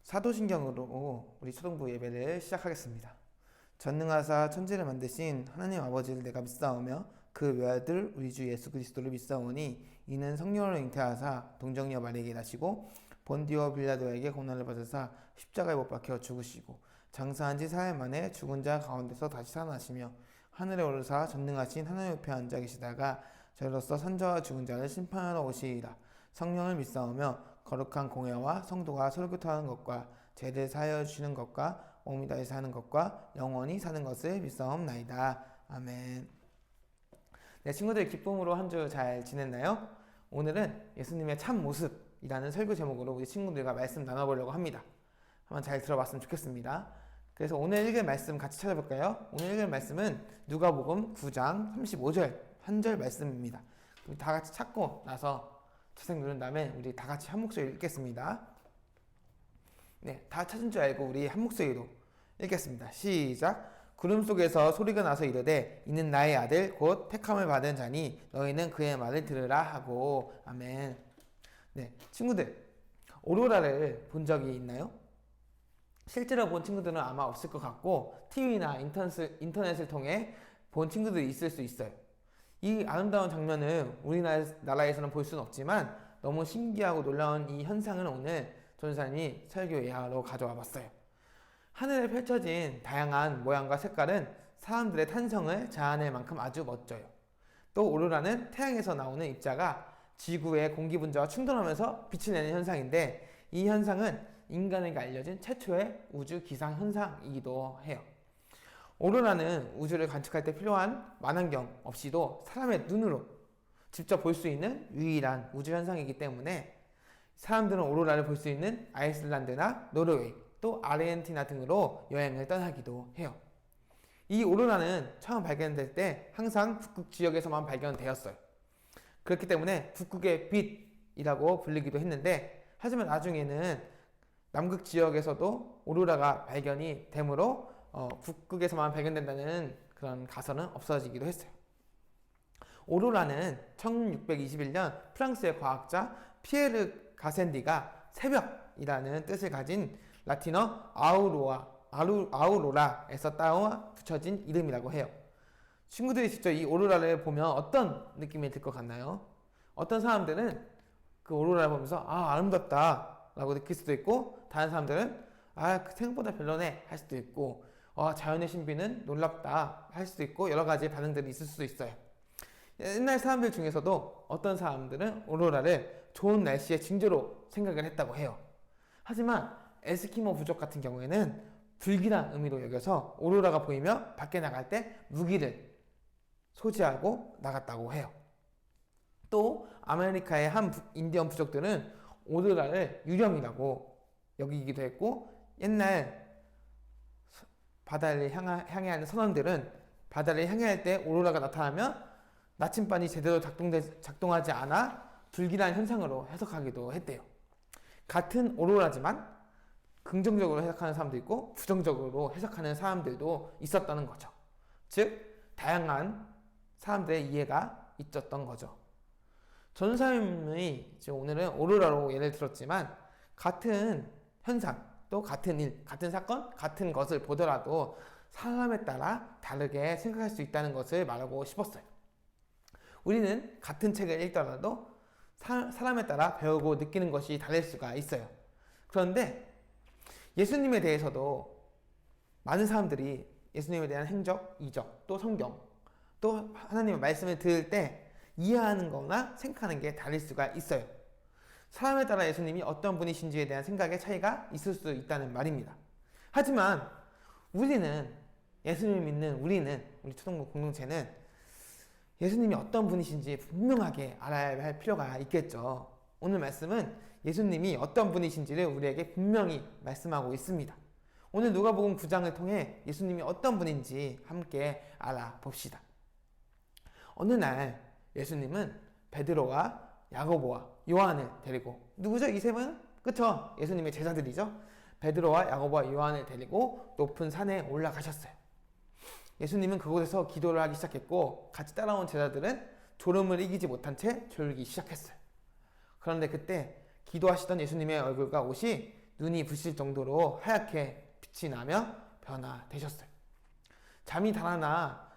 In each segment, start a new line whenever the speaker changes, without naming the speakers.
사도신경으로 우리 초등부 예배를 시작하겠습니다. 전능하사 천지를 만드신 하나님 아버지를 내가 믿사오며 그 외아들 우리 주 예수 그리스도를 믿사오니 이는 성령으로 잉태하사 동정녀 마리아에게 나시고 본디오 빌라도에게 고난을 받으사 십자가에 못 박혀 죽으시고 장사한 지 4일 만에 죽은 자 가운데서 다시 살아나시며 하늘에 오르사 전능하신 하나님 옆에 앉아 계시다가 저로서 산자와 죽은 자를 심판하러 오시리라. 성령을 믿사오며 거룩한 공회와 성도가 설교하는 것과 죄를 사하여 주시는 것과 몸이 다시 사는 것과 영원히 사는 것을 믿사옵나이다. 아멘. 네, 친구들 기쁨으로 한 주 잘 지냈나요? 오늘은 예수님의 참 모습이라는 설교 제목으로 우리 친구들과 말씀 나눠보려고 합니다. 한번 잘 들어봤으면 좋겠습니다. 그래서 오늘 읽을 말씀 같이 찾아볼까요? 오늘 읽을 말씀은 누가복음 9장 35절 한 절 말씀입니다. 우리 다 같이 찾고 나서 채색 누른 다음에 우리 다 같이 한 목소리로 읽겠습니다. 네, 다 찾은 줄 알고 우리 한 목소리로 읽겠습니다. 시작! 구름 속에서 소리가 나서 이르되 이는 나의 아들 곧 택함을 받은 자니 너희는 그의 말을 들으라 하고. 아멘. 네, 친구들 오로라를 본 적이 있나요? 실제로 본 친구들은 아마 없을 것 같고 TV나 인터넷을 통해 본 친구들이 있을 수 있어요. 이 아름다운 장면을 우리나라에서는 볼 수는 없지만 너무 신기하고 놀라운 이 현상을 오늘 전사님이 설교 예하로 가져와 봤어요. 하늘에 펼쳐진 다양한 모양과 색깔은 사람들의 탄성을 자아낼 만큼 아주 멋져요. 또 오로라는 태양에서 나오는 입자가 지구의 공기 분자와 충돌하면서 빛을 내는 현상인데 이 현상은 인간에게 알려진 최초의 우주 기상 현상이기도 해요. 오로라는 우주를 관측할 때 필요한 만안경 없이도 사람의 눈으로 직접 볼 수 있는 유일한 우주 현상이기 때문에 사람들은 오로라를 볼 수 있는 아이슬란드나 노르웨이 또 아르헨티나 등으로 여행을 떠나기도 해요. 이 오로라는 처음 발견될 때 항상 북극 지역에서만 발견되었어요. 그렇기 때문에 북극의 빛이라고 불리기도 했는데 하지만 나중에는 남극 지역에서도 오로라가 발견이 되므로 북극에서만 발견된다는 그런 가설은 없어지기도 했어요. 오로라는 1621년 프랑스의 과학자 피에르 가센디가 새벽이라는 뜻을 가진 라틴어 아우로라에서 따와 붙여진 이름이라고 해요. 친구들이 직접 이 오로라를 보면 어떤 느낌이 들 것 같나요? 어떤 사람들은 그 오로라를 보면서 아름답다 라고 느낄 수도 있고 다른 사람들은 생각보다 별로네 할 수도 있고 자연의 신비는 놀랍다 할 수도 있고 여러 가지 반응들이 있을 수도 있어요. 옛날 사람들 중에서도 어떤 사람들은 오로라를 좋은 날씨의 징조로 생각을 했다고 해요. 하지만 에스키모 부족 같은 경우에는 불길한 의미로 여겨서 오로라가 보이면 밖에 나갈 때 무기를 소지하고 나갔다고 해요. 또 아메리카의 한 인디언 부족들은 오로라를 유령이라고 여기기도 했고 옛날 바다를 향해 하는 선원들은 바다를 향해 할 때 오로라가 나타나면 나침반이 제대로 작동하지 않아 불길한 현상으로 해석하기도 했대요. 같은 오로라지만 긍정적으로 해석하는 사람도 있고 부정적으로 해석하는 사람들도 있었다는 거죠. 즉 다양한 사람들의 이해가 있었던 거죠. 전사님이 오늘은 오로라로 예를 들었지만 같은 현상 또 같은 일, 같은 사건, 같은 것을 보더라도 사람에 따라 다르게 생각할 수 있다는 것을 말하고 싶었어요. 우리는 같은 책을 읽더라도 사람에 따라 배우고 느끼는 것이 다를 수가 있어요. 그런데 예수님에 대해서도 많은 사람들이 예수님에 대한 행적, 이적, 또 성경, 또 하나님의 말씀을 들을 때 이해하는 거나 생각하는 게 다를 수가 있어요. 사람에 따라 예수님이 어떤 분이신지에 대한 생각의 차이가 있을 수 있다는 말입니다. 하지만 예수님을 믿는 우리 초등부 공동체는 예수님이 어떤 분이신지 분명하게 알아야 할 필요가 있겠죠. 오늘 말씀은 예수님이 어떤 분이신지를 우리에게 분명히 말씀하고 있습니다. 오늘 누가복음 9장을 통해 예수님이 어떤 분인지 함께 알아봅시다. 어느 날 예수님은 베드로와 야고보와 요한을 데리고 누구죠? 이 세 분은? 그쵸? 예수님의 제자들이죠? 베드로와 야고보와 요한을 데리고 높은 산에 올라가셨어요. 예수님은 그곳에서 기도를 하기 시작했고 같이 따라온 제자들은 졸음을 이기지 못한 채 졸기 시작했어요. 그런데 그때 기도하시던 예수님의 얼굴과 옷이 눈이 부실 정도로 하얗게 빛이 나며 변화되셨어요. 잠이 달아나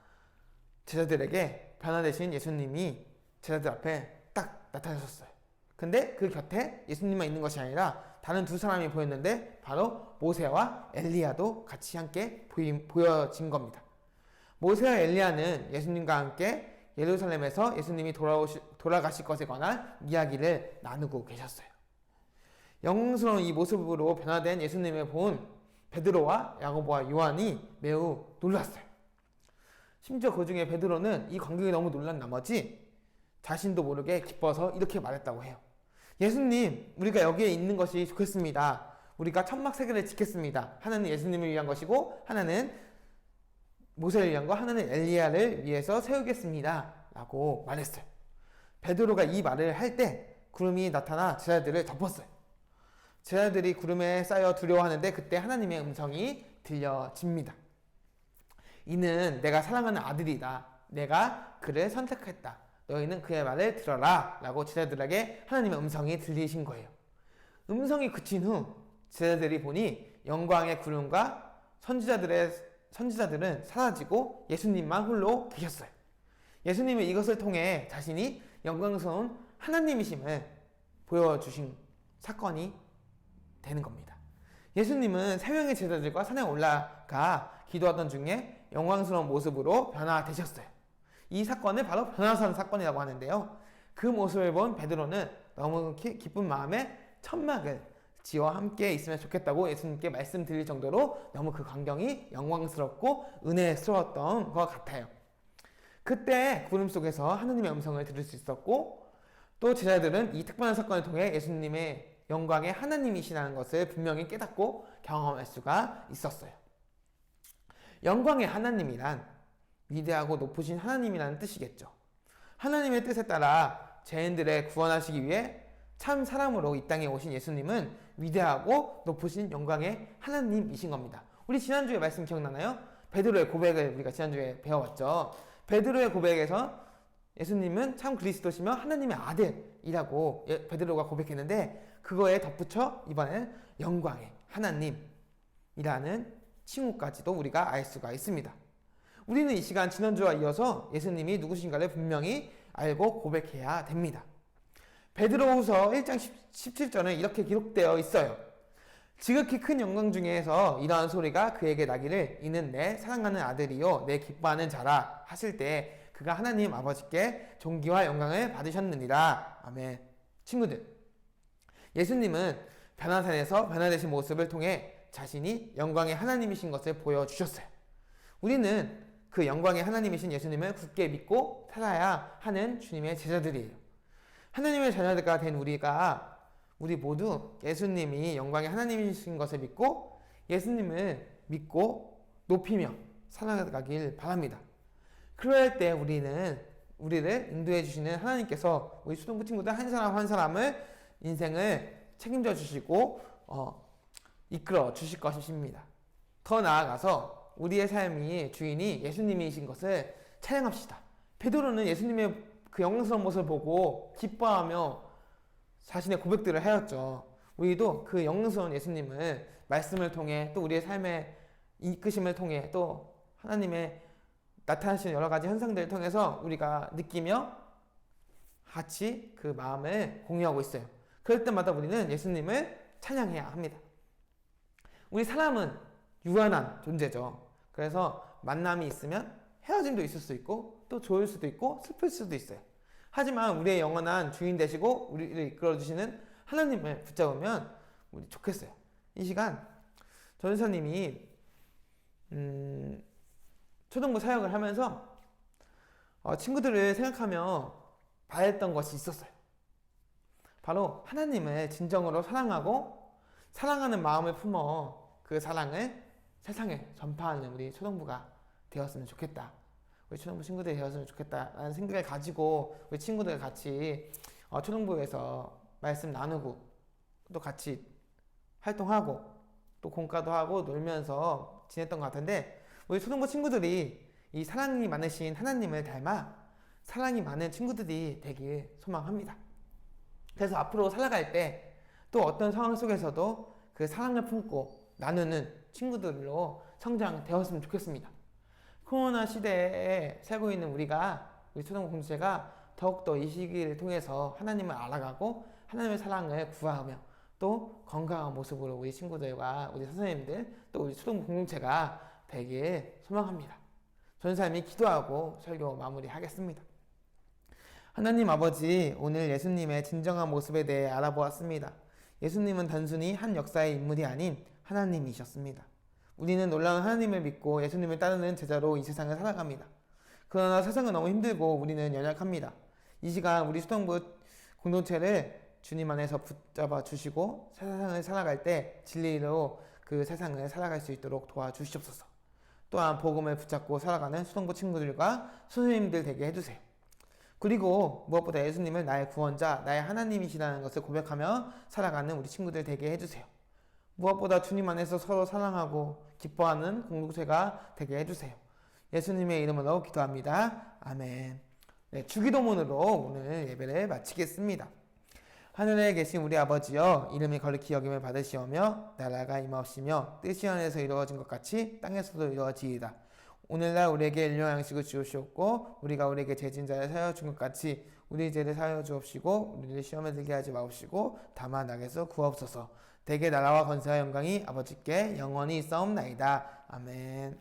제자들에게 변화되신 예수님이 제자들 앞에 딱 나타나셨어요. 근데 그 곁에 예수님만 있는 것이 아니라 다른 두 사람이 보였는데 바로 모세와 엘리야도 같이 함께 보여진 겁니다. 모세와 엘리야는 예수님과 함께 예루살렘에서 예수님이 돌아가실 것에 관한 이야기를 나누고 계셨어요. 영광스러운 이 모습으로 변화된 예수님을 본 베드로와 야고보와 요한이 매우 놀랐어요. 심지어 그 중에 베드로는 이 광경이 너무 놀란 나머지 자신도 모르게 기뻐서 이렇게 말했다고 해요. 예수님, 우리가 여기에 있는 것이 좋겠습니다. 우리가 천막 세계를 지켰습니다. 하나는 예수님을 위한 것이고 하나는 모세를 위한 거, 하나는 엘리야를 위해서 세우겠습니다. 라고 말했어요. 베드로가 이 말을 할 때 구름이 나타나 제자들을 덮었어요. 제자들이 구름에 쌓여 두려워하는데 그때 하나님의 음성이 들려집니다. 이는 내가 사랑하는 아들이다. 내가 그를 선택했다. 너희는 그의 말을 들어라. 라고 제자들에게 하나님의 음성이 들리신 거예요. 음성이 그친 후 제자들이 보니 영광의 구름과 선지자들은 사라지고 예수님만 홀로 계셨어요. 예수님은 이것을 통해 자신이 영광스러운 하나님이심을 보여주신 사건이 되는 겁니다. 예수님은 세 명의 제자들과 산에 올라가 기도하던 중에 영광스러운 모습으로 변화되셨어요. 이 사건을 바로 변화산 사건이라고 하는데요. 그 모습을 본 베드로는 너무 기쁜 마음에 천막을 지어 함께 있으면 좋겠다고 예수님께 말씀드릴 정도로 너무 그 광경이 영광스럽고 은혜스러웠던 것 같아요. 그때 구름 속에서 하느님의 음성을 들을 수 있었고 또 제자들은 이 특별한 사건을 통해 예수님의 영광의 하나님이시라는 것을 분명히 깨닫고 경험할 수가 있었어요. 영광의 하나님이란 위대하고 높으신 하나님이라는 뜻이겠죠. 하나님의 뜻에 따라 죄인들을 구원하시기 위해 참 사람으로 이 땅에 오신 예수님은 위대하고 높으신 영광의 하나님이신 겁니다. 우리 지난주에 말씀 기억나나요? 베드로의 고백을 우리가 지난주에 배워봤죠. 베드로의 고백에서 예수님은 참 그리스도시며 하나님의 아들이라고 베드로가 고백했는데 그거에 덧붙여 이번에는 영광의 하나님이라는 칭호까지도 우리가 알 수가 있습니다. 우리는 이 시간 지난주와 이어서 예수님이 누구신가를 분명히 알고 고백해야 됩니다. 베드로후서 1장 17절에 이렇게 기록되어 있어요. 지극히 큰 영광 중에서 이러한 소리가 그에게 나기를 이는 내 사랑하는 아들이요 내 기뻐하는 자라 하실 때 그가 하나님 아버지께 존귀와 영광을 받으셨느니라. 아멘. 친구들, 예수님은 변화산에서 변화되신 모습을 통해 자신이 영광의 하나님이신 것을 보여주셨어요. 우리는 그 영광의 하나님이신 예수님을 굳게 믿고 살아야 하는 주님의 제자들이에요. 하나님의 자녀가 된 우리 모두 예수님이 영광의 하나님이신 것을 믿고 예수님을 믿고 높이며 살아가길 바랍니다. 그럴 때 우리를 인도해 주시는 하나님께서 우리 수동부 친구들 한 사람 한 사람을 인생을 책임져 주시고 이끌어 주실 것입니다. 더 나아가서 우리의 삶이 주인이 예수님이신 것을 찬양합시다. 베드로는 예수님의 그 영광스러운 모습을 보고 기뻐하며 자신의 고백들을 하였죠. 우리도 그 영광스러운 예수님을 말씀을 통해 또 우리의 삶의 이끄심을 통해 또 하나님의 나타나시는 여러 가지 현상들을 통해서 우리가 느끼며 같이 그 마음을 공유하고 있어요. 그럴 때마다 우리는 예수님을 찬양해야 합니다. 우리 사람은 유한한 존재죠. 그래서 만남이 있으면 헤어짐도 있을 수 있고 또 좋을 수도 있고 슬플 수도 있어요. 하지만 우리의 영원한 주인 되시고 우리를 이끌어주시는 하나님을 붙잡으면 우리 좋겠어요. 이 시간 전사님이 초등부 사역을 하면서 친구들을 생각하며 바랬던 것이 있었어요. 바로 하나님을 진정으로 사랑하고 사랑하는 마음을 품어 그 사랑을 세상에 전파하는 우리 초등부가 되었으면 좋겠다. 우리 초등부 친구들이 되었으면 좋겠다라는 생각을 가지고 우리 친구들 같이 초등부에서 말씀 나누고 또 같이 활동하고 또 공과도 하고 놀면서 지냈던 것 같은데 우리 초등부 친구들이 이 사랑이 많으신 하나님을 닮아 사랑이 많은 친구들이 되길 소망합니다. 그래서 앞으로 살아갈 때 또 어떤 상황 속에서도 그 그 사랑을 품고 나누는 친구들로 성장되었으면 좋겠습니다. 코로나 시대에 살고 있는 우리 초등 공동체가 더욱더 이 시기를 통해서 하나님을 알아가고 하나님의 사랑을 구하며 또 건강한 모습으로 우리 친구들과 우리 선생님들 또 우리 초등 공동체가 되길 소망합니다. 전사님이 기도하고 설교 마무리하겠습니다. 하나님 아버지, 오늘 예수님의 진정한 모습에 대해 알아보았습니다. 예수님은 단순히 한 역사의 인물이 아닌 하나님이셨습니다. 우리는 놀라운 하나님을 믿고 예수님을 따르는 제자로 이 세상을 살아갑니다. 그러나 세상은 너무 힘들고 우리는 연약합니다. 이 시간 우리 수동부 공동체를 주님 안에서 붙잡아 주시고 세상을 살아갈 때 진리로 그 세상을 살아갈 수 있도록 도와주시옵소서. 또한 복음을 붙잡고 살아가는 수동부 친구들과 선생님들 되게 해주세요. 그리고 무엇보다 예수님을 나의 구원자, 나의 하나님이시라는 것을 고백하며 살아가는 우리 친구들 되게 해주세요. 무엇보다 주님 안에서 서로 사랑하고 기뻐하는 공동체가 되게 해주세요. 예수님의 이름으로 기도합니다. 아멘. 네, 주기도문으로 오늘 예배를 마치겠습니다. 하늘에 계신 우리 아버지여, 이름이 거룩히 여김을 받으시오며 나라가 임하옵시며 뜻이 하늘에서 이루어진 것 같이 땅에서도 이루어지이다. 오늘날 우리에게 일용할 양식을 주옵시옵고 우리가 우리에게 죄진 자를 사하여 준 것 같이 우리 죄를 사하여 주옵시고 우리를 시험에 들게 하지 마옵시고 다만 악에서 구하옵소서. 대개 나라와 권세와 영광이 아버지께 영원히 있사옵나이다. 아멘.